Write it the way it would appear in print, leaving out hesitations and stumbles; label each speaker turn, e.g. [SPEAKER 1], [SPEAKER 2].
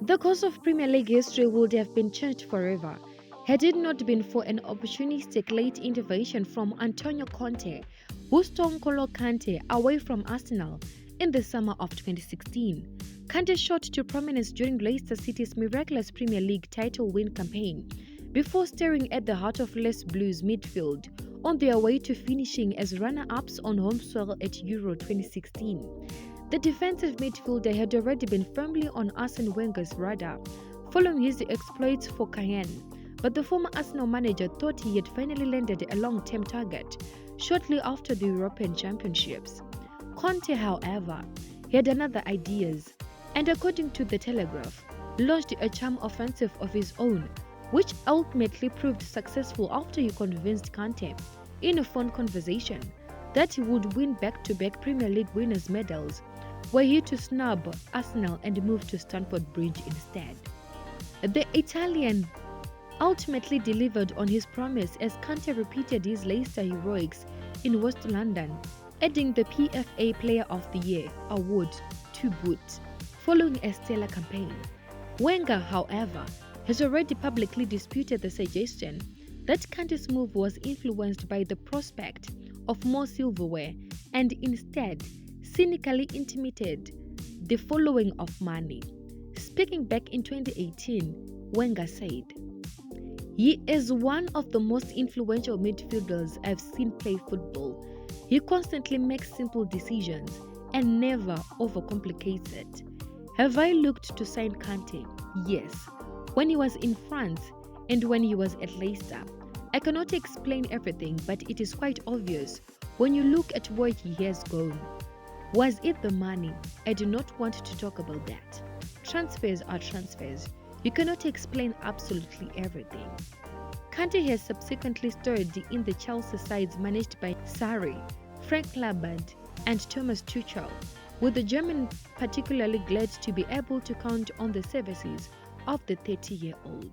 [SPEAKER 1] The course of Premier League history would have been changed forever had it not been for an opportunistic late intervention from Antonio Conte, who stole N'Golo Kante away from Arsenal in the summer of 2016. Kante shot to prominence during Leicester City's miraculous Premier League title win campaign, before staring at the heart of Les Blues midfield on their way to finishing as runner-ups on home soil at Euro 2016. The defensive midfielder had already been firmly on Arsene Wenger's radar following his exploits for Cayenne, but the former Arsenal manager thought he had finally landed a long-term target shortly after the European Championships. Conte, however, had other ideas, and according to The Telegraph, launched a charm offensive of his own, which ultimately proved successful after he convinced Kante, in a phone conversation, that he would win back-to-back Premier League winners' medals, were he to snub Arsenal and move to Stamford Bridge instead. The Italian ultimately delivered on his promise as Kante repeated his Leicester heroics in West London, adding the PFA Player of the Year award to boot, following a stellar campaign. Wenger, however, has already publicly disputed the suggestion that Kante's move was influenced by the prospect of more silverware and instead cynically intimated the following of money. Speaking back in 2018, Wenger said, "He is one of the most influential midfielders I've seen play football. He constantly makes simple decisions and never overcomplicates it. Have I looked to sign Kante? Yes, when he was in France and when he was at Leicester. I cannot explain everything, but it is quite obvious when you look at where he has gone. Was it the money? I do not want to talk about that. Transfers are transfers. You cannot explain absolutely everything." Kante has subsequently starred in the Chelsea sides managed by Sarri, Frank Lampard, and Thomas Tuchel, with the German particularly glad to be able to count on the services of the 30-year-old.